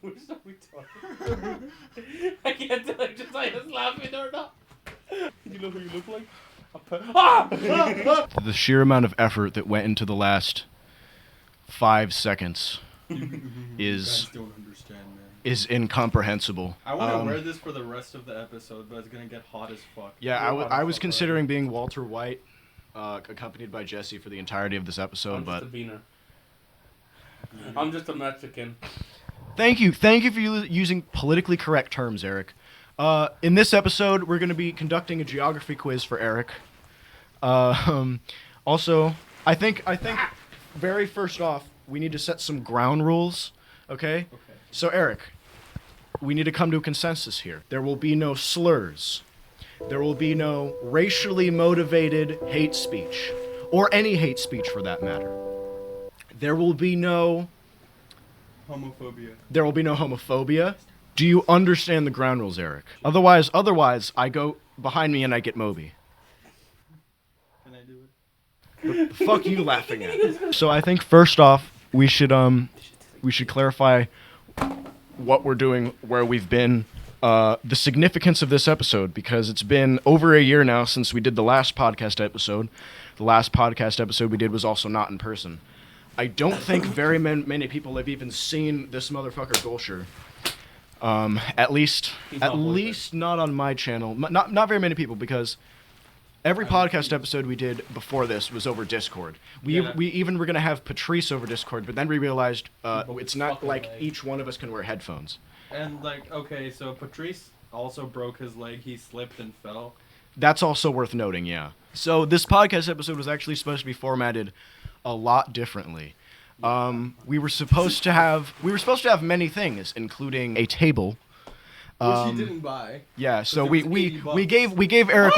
We're so retarded. I can't tell if just I was laughing or not. You know who you look like? The sheer amount of effort that went into the last 5 seconds is don't understand, man. is incomprehensible. I want to wear this for the rest of the episode, but it's gonna get hot as fuck. Yeah, I was considering being Walter White, accompanied by Jesse for the entirety of this episode, but just a beaner. I'm just a Mexican. Thank you for using politically correct terms, Eric. In this episode, we're going to be conducting a geography quiz for Eric. Also, I think very first off, we need to set some ground rules, okay? So, Eric, we need to come to a consensus here. There will be no slurs. There will be no racially motivated hate speech, or any hate speech for that matter. There will be no homophobia. There will be no homophobia. Do you understand the ground rules, Eric? Otherwise, I go behind me and I get Moby. Can I do it? What the fuck are you laughing at? So I think first off, we should clarify what we're doing, where we've been, the significance of this episode, because it's been over a year now since we did the last podcast episode. The last podcast episode we did was also not in person. I don't think very many people have even seen this motherfucker Gulsher. At least not on my channel. Not very many people, because every podcast episode we did before this was over Discord. We even were gonna have Patrice over Discord, but then we realized it's not like each one of us can wear headphones. And okay, so Patrice also broke his leg. He slipped and fell. That's also worth noting, yeah. So this podcast episode was actually supposed to be formatted a lot differently. We were supposed to have many things, including a table, which he didn't buy. Yeah, so we gave Eric.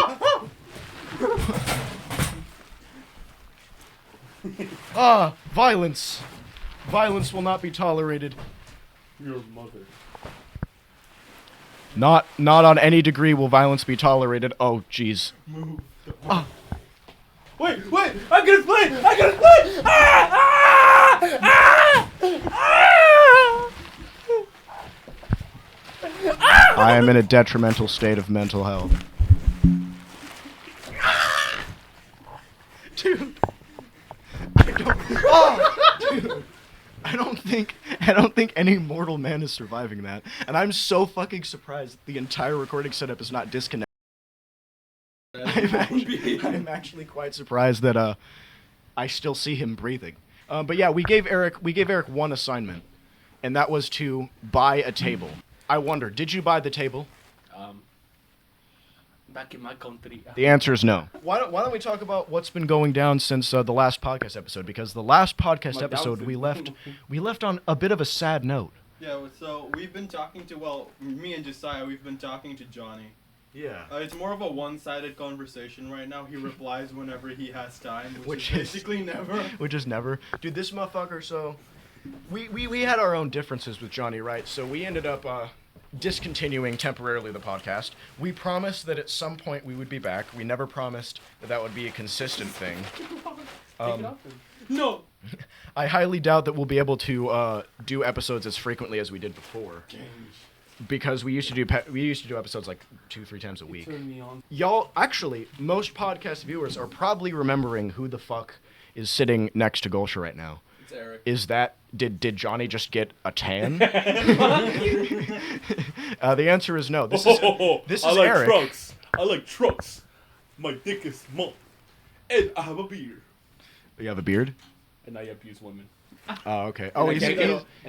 Violence. Violence will not be tolerated. Your mother. Not on any degree will violence be tolerated. Oh, jeez. Move. Wait! I'm gonna play! I am in a detrimental state of mental health. Dude. I don't think any mortal man is surviving that. And I'm so fucking surprised that the entire recording setup is not disconnected. I'm actually quite surprised that I still see him breathing. But yeah, we gave Eric one assignment, and that was to buy a table. I wonder, did you buy the table? Back in my country. The answer is no. Why don't we talk about what's been going down since the last podcast episode? Because the last podcast episode we left on a bit of a sad note. Yeah, so we've been talking to me and Josiah, we've been talking to Johnny. Yeah. It's more of a one-sided conversation right now. He replies whenever he has time, which is basically never. Which is never. Dude, this motherfucker, so... We had our own differences with Johnny, right? So we ended up discontinuing temporarily the podcast. We promised that at some point we would be back. We never promised that would be a consistent thing. No! I highly doubt that we'll be able to do episodes as frequently as we did before. Because we used to do episodes like 2-3 times a week. Y'all, actually, most podcast viewers are probably remembering who the fuck is sitting next to Gulsher right now. It's Eric. Is that did Johnny just get a tan? The answer is no. This is Eric. Trucks. I like trucks. My dick is small, and I have a beard. You have a beard? And I abuse women. Oh, okay. And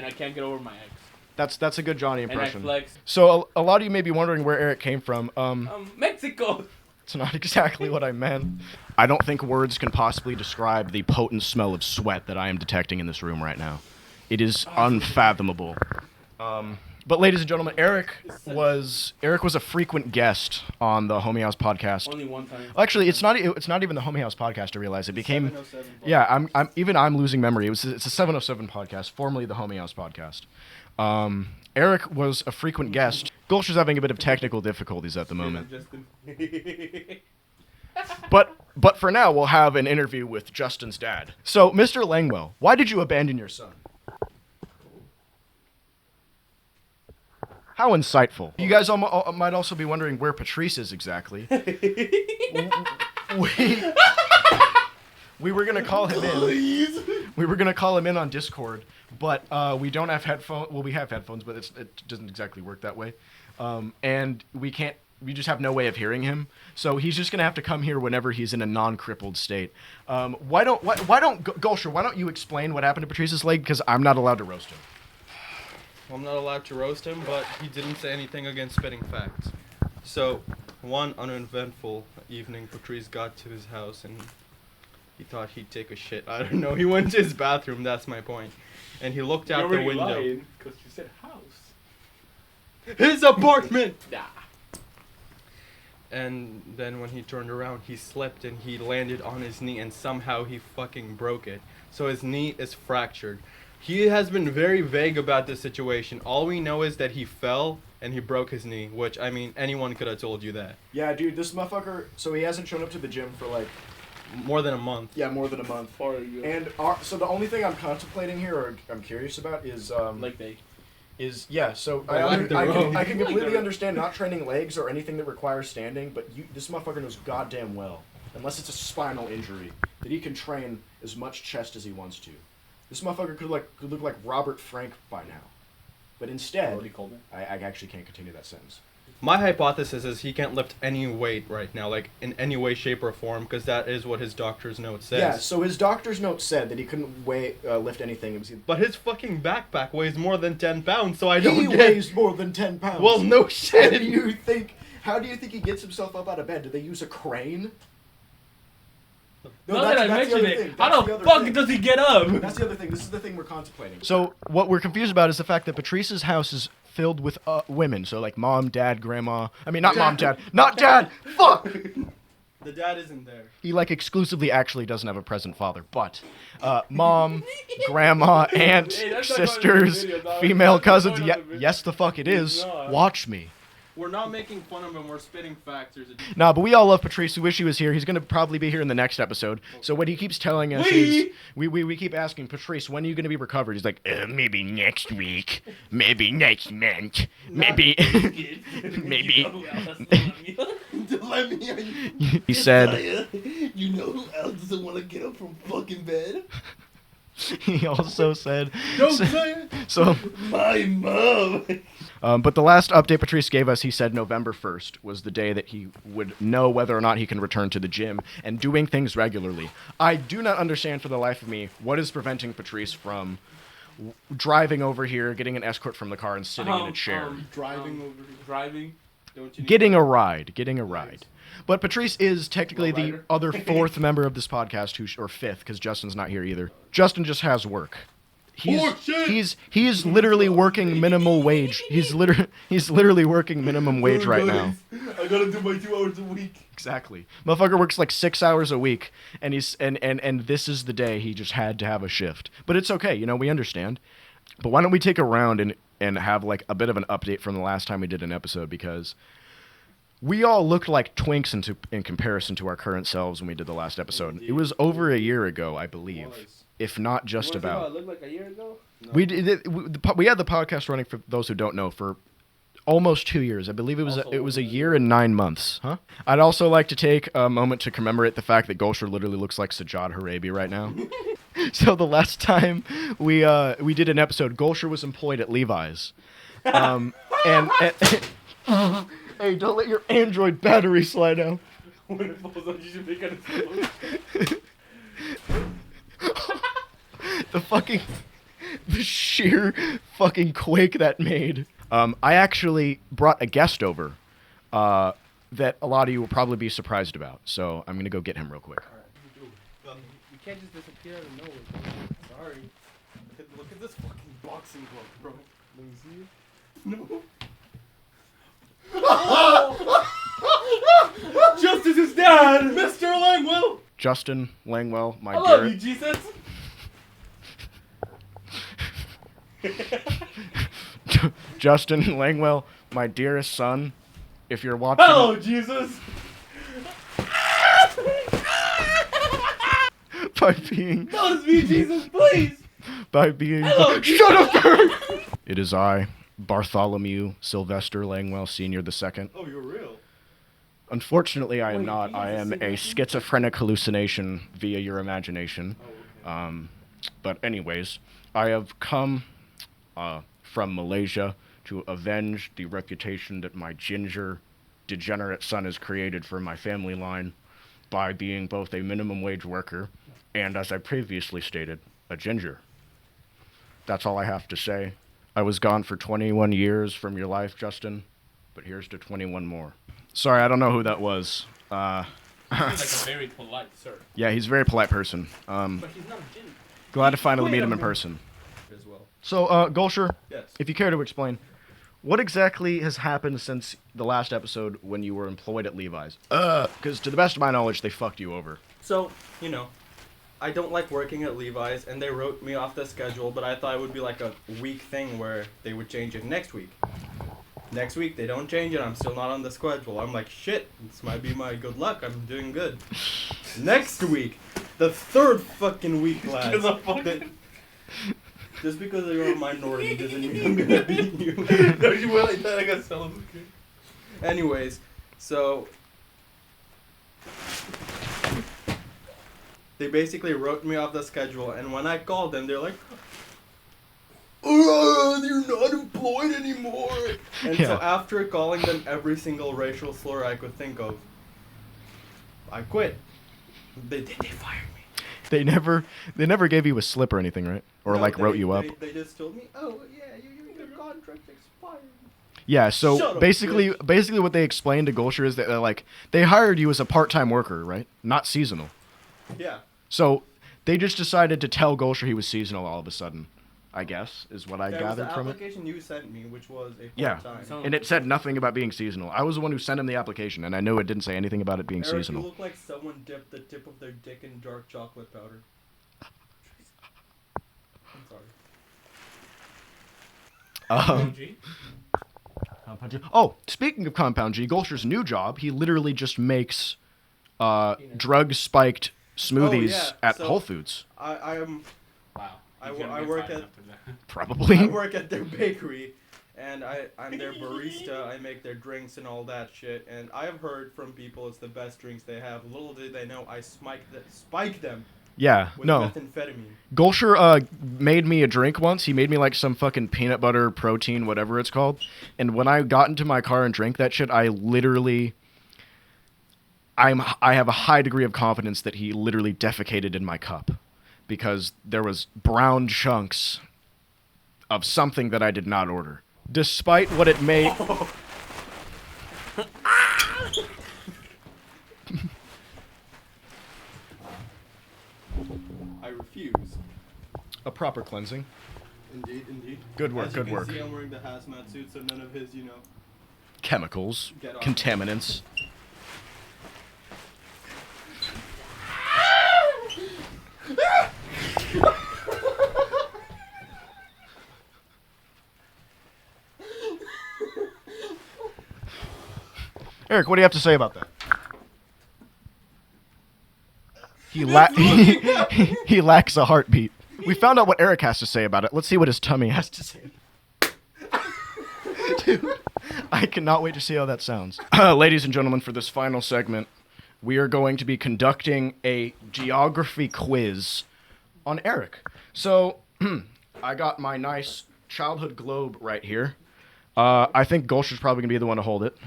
I can't get over my ex. That's a good Johnny impression. And I flex. So a lot of you may be wondering where Eric came from. Mexico. It's not exactly what I meant. I don't think words can possibly describe the potent smell of sweat that I am detecting in this room right now. It is unfathomable. But ladies and gentlemen, Eric was a frequent guest on the Homie House podcast. Only one time. Actually, it's not even the Homie House podcast. I realize it became. Yeah, I'm losing memory. It's a 707 podcast, formerly the Homie House podcast. Eric was a frequent guest. Gulsher's having a bit of technical difficulties at the moment. But for now, we'll have an interview with Justin's dad. So, Mr. Langwell, why did you abandon your son? How insightful. You guys might also be wondering where Patrice is exactly. We were gonna call him in. We were gonna call him in on Discord, but we don't have headphones. Well, we have headphones, but it doesn't exactly work that way. And we can't. We just have no way of hearing him. So he's just gonna have to come here whenever he's in a non-crippled state. Why don't Gulsher? Why don't you explain what happened to Patrice's leg? Because I'm not allowed to roast him. I'm not allowed to roast him, but he didn't say anything against spitting facts. So, one uneventful evening, Patrice got to his house and he thought he'd take a shit. I don't know. He went to his bathroom. That's my point. And he looked out the window. Because you said house. His apartment. Nah. And then when he turned around, he slipped and he landed on his knee and somehow he fucking broke it. So his knee is fractured. He has been very vague about this situation. All we know is that he fell and he broke his knee, which, I mean, anyone could have told you that. Yeah, dude, this motherfucker, so he hasn't shown up to the gym for like... More than a month. Yeah, more than a month. And so the only thing I'm contemplating here, or I'm curious about, is... Leg day. So I can completely understand not training legs or anything that requires standing, but this motherfucker knows goddamn well, unless it's a spinal injury, that he can train as much chest as he wants to. This motherfucker could look like Robert Frank by now. But instead, I actually can't continue that sentence. My hypothesis is he can't lift any weight right now, like in any way, shape, or form, because that is what his doctor's note says. Yeah, so his doctor's note said that he couldn't lift anything. But his fucking backpack weighs more than 10 pounds, so I don't He weighs more than 10 pounds. Well, no shit. How do you think he gets himself up out of bed? Do they use a crane? No, that I mentioned it. How the fuck does he get up? That's the other thing. This is the thing we're contemplating. So what we're confused about is the fact that Patrice's house is filled with women. So like mom, dad, grandma. I mean, not mom, dad. Not dad. Fuck. The dad isn't there. He like exclusively actually doesn't have a present father, but mom, grandma, aunt, sisters, female cousins. Yes, the fuck it is. Watch me. We're not making fun of him. We're spitting facts. Nah, but we all love Patrice. We wish he was here. He's going to probably be here in the next episode. So what he keeps telling us is... We keep asking, Patrice, when are you going to be recovered? He's like, maybe next week. Maybe next month. Maybe... maybe... He said... You know who else doesn't want to get up from fucking bed? He also said... Don't say it! So... My mom! But the last update Patrice gave us, he said November 1st was the day that he would know whether or not he can return to the gym and doing things regularly. I do not understand for the life of me what is preventing Patrice from driving over here, getting an escort from the car, and sitting in a chair. Driving? Getting a ride. But Patrice is technically the other fourth member of this podcast, or fifth, because Justin's not here either. Justin just has work. He's literally working minimal wage. He's literally working minimum wage right now. I gotta do my 2 hours a week. Exactly. Motherfucker works like 6 hours a week, and and this is the day he just had to have a shift. But it's okay, we understand. But why don't we take a round and have like a bit of an update from the last time we did an episode, because we all looked like twinks in comparison to our current selves when we did the last episode. It was over a year ago, I believe. If not just about. It looked like a year ago? No. We had the podcast running, for those who don't know, for almost 2 years. I believe it was a year and 9 months. Huh? I'd also like to take a moment to commemorate the fact that Gulsher literally looks like Sajjad Harabi right now. So the last time we did an episode, Gulsher was employed at Levi's, and hey, don't let your Android battery slide out. When it falls out, you should make it explode. The sheer fucking quake that made. I actually brought a guest over that a lot of you will probably be surprised about. So I'm going to go get him real quick. You can't just disappear out of nowhere, bro. Sorry. Look at this fucking boxing glove, bro. Let me see it. Justice is dad! Mr. Langwell! Justin Langwell, my I love you, Jesus! Justin Langwell, my dearest son, if you're watching... Hello, Jesus! By being... Notice me, Jesus, please! By being... Hello, Shut up, Bird! It is I, Bartholomew Sylvester Langwell Sr. II. Oh, you're real. Unfortunately, I am Wait, not. he I has a am a single- schizophrenic hallucination via your imagination. Oh, okay. But anyways, I have come from Malaysia to avenge the reputation that my ginger, degenerate son has created for my family line by being both a minimum wage worker and, as I previously stated, a ginger. That's all I have to say. I was gone for 21 years from your life, Justin, but here's to 21 more. Sorry, I don't know who that was. He's like a very polite sir. Yeah, he's a very polite person. But he's not a gin. Glad to finally Wait meet a him in minute. person. As well. So, Gulsher, Yes. if you care to explain, what exactly has happened since the last episode when you were employed at Levi's? Because to the best of my knowledge, they fucked you over. So, I don't like working at Levi's, and they wrote me off the schedule, but I thought it would be like a week thing where they would change it next week. Next week, they don't change it, I'm still not on the schedule. I'm like, shit, this might be my good luck, I'm doing good. Next week, the third fucking week, lads. Because I'm fucking- Just because you're a minority doesn't mean I'm gonna beat you. Don't you went like that? I got so scared. Anyways, so they basically wrote me off the schedule, and when I called them, they're like, you're not employed anymore. And so Yeah. after calling them every single racial slur I could think of, I quit. They fired me. They never gave you a slip or anything, right? Or No, like wrote you up. They just told me, oh yeah, your contract expired. Yeah. So Shut up, basically, what they explained to Gulsher is that they hired you as a part-time worker, right? Not seasonal. Yeah. So they just decided to tell Gulsher he was seasonal all of a sudden. I guess is what I There was gathered the from it. application you sent me, which was a Yeah. part-time. So- And it said nothing about being seasonal. I was the one who sent him the application, and I knew it didn't say anything about it being Eric, seasonal. you look like someone dipped the tip of their dick in dark chocolate powder. I'm sorry. Um, Compound G. Oh, speaking of Compound G, Gulsher's new job, he literally just makes drug-spiked smoothies yeah, at so- Whole Foods. I am. Wow. I He's wo- gonna I get work fired at- after that. Probably. I work at their bakery, and I'm their barista. I make their drinks and all that shit. And I have heard from people it's the best drinks they have. Little did they know I spike them Yeah, with no. methamphetamine. Gulsher made me a drink once. He made me like some fucking peanut butter protein, whatever it's called. And when I got into my car and drank that shit, I have a high degree of confidence that he literally defecated in my cup because there was brown chunks of something that I did not order. Despite what it may I refuse. a proper cleansing. Indeed, indeed. Good work, As good you work. can see, I'm wearing the hazmat suit, so none of his, Chemicals, Get off. contaminants. Eric, what do you have to say about that? He lacks a heartbeat. We found out what Eric has to say about it. Let's see what his tummy has to say. Dude, I cannot wait to see how that sounds. Ladies and gentlemen, for this final segment, we are going to be conducting a geography quiz on Eric. So, I got my nice childhood globe right here. I think Gulsher's probably going to be the one to hold it.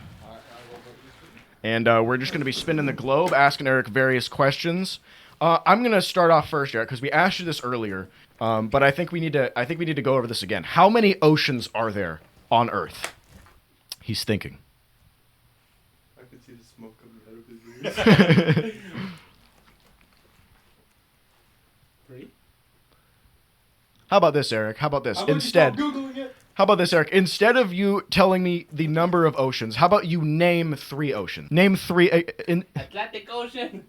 And we're just going to be spinning the globe, asking Eric various questions. I'm going to start off first, Eric, because we asked you this earlier, but I think we need to go over this again. How many oceans are there on Earth? He's thinking. I could see the smoke coming out of his ears. 3? How about this, Eric? How about this? I'm going to Instead, stop Googling it. how about this, Eric? Instead of you telling me the number of oceans, how about you name 3 oceans? Name 3 Atlantic Ocean,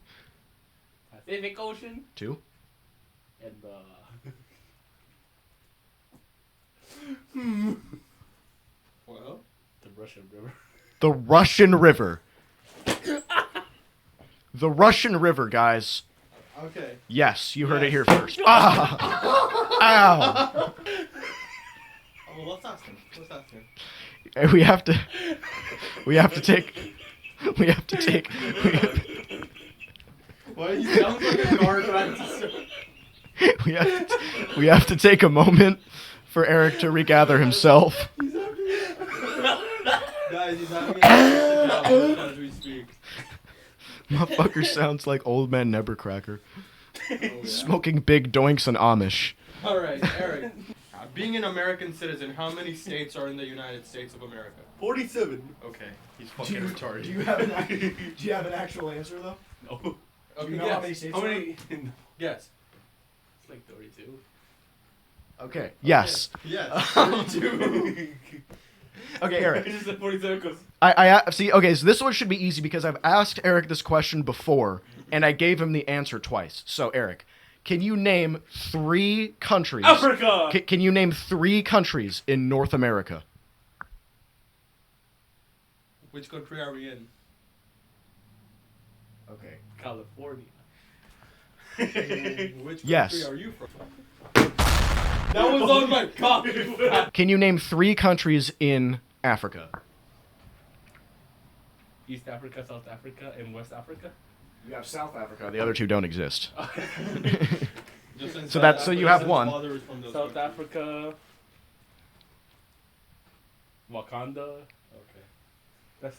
Pacific Ocean, 2. and Well, the Russian River. The Russian River. The Russian River, guys. okay. Yes, you heard it here first. Ah! Ow! Oh let's ask him. We have to take. Why he sounds like a guard practicer? We have to take a moment for Eric to regather himself. Guys, he's having a as we speak. Motherfucker sounds like old man Nebercracker. Oh, yeah. Smoking big doinks and Amish. Alright, Eric. Being an American citizen, how many states are in the United States of America? 47. Okay, he's fucking retarded. Do you have an actual answer though? No. Okay, Do you know how many states How there many? Yes. It's like 32. Okay. Yes. Yes. 32. Okay, I Eric. just said 47 because I see. Okay, so this one should be easy because I've asked Eric this question before, and I gave him the answer twice. So, Eric, can you name 3 countries? Africa. Can you name 3 countries in North America? Which country are we in? Okay. California. Which country Yes. are you from? That was on my copy. Can you name 3 countries in Africa? East Africa, South Africa, and West Africa. You have South Africa. The other 2 don't exist. Just So that- so you have one. South Africa. Wakanda. Okay. That's.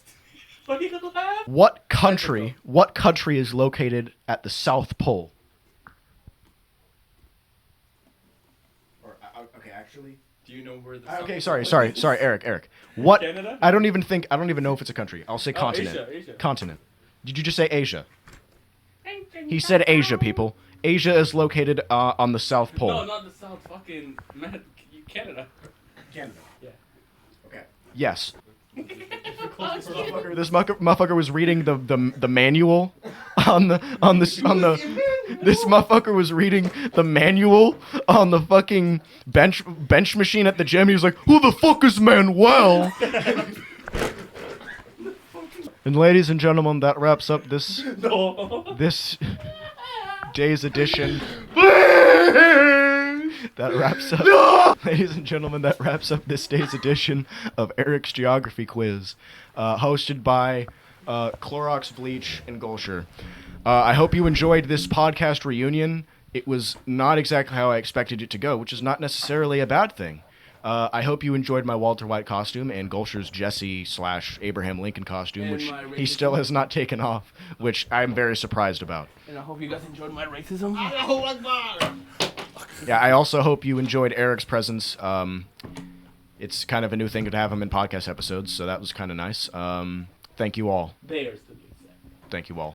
What are you gonna have? What country is located at the South Pole? Okay, actually. Do you know where the Okay, sorry, Eric. What? Canada? I don't even know if it's a country. I'll say continent. Asia. Continent. Did you just say Asia? He said Asia, people. Asia is located on the South Pole. No, not the South. Fucking man, Canada. Canada. Yeah. Okay. Yes. This motherfucker was reading the manual this motherfucker was reading the manual on the fucking bench machine at the gym. He was like, "Who the fuck is Manuel?" And ladies and gentlemen, that wraps up this day's edition. That wraps up, ladies and gentlemen, that wraps up this day's edition of Eric's Geography Quiz, hosted by Clorox, Bleach, and Gulsher. I hope you enjoyed this podcast reunion. It was not exactly how I expected it to go, which is not necessarily a bad thing. I hope you enjoyed my Walter White costume and Gulsher's Jesse/Abraham Lincoln costume, And which my he still has not taken off, which I'm very surprised about. And I hope you guys enjoyed my racism. Yeah, I also hope you enjoyed Eric's presence. It's kind of a new thing to have him in podcast episodes, so that was kind of nice. Thank you all. Bears to be exact. Thank you all.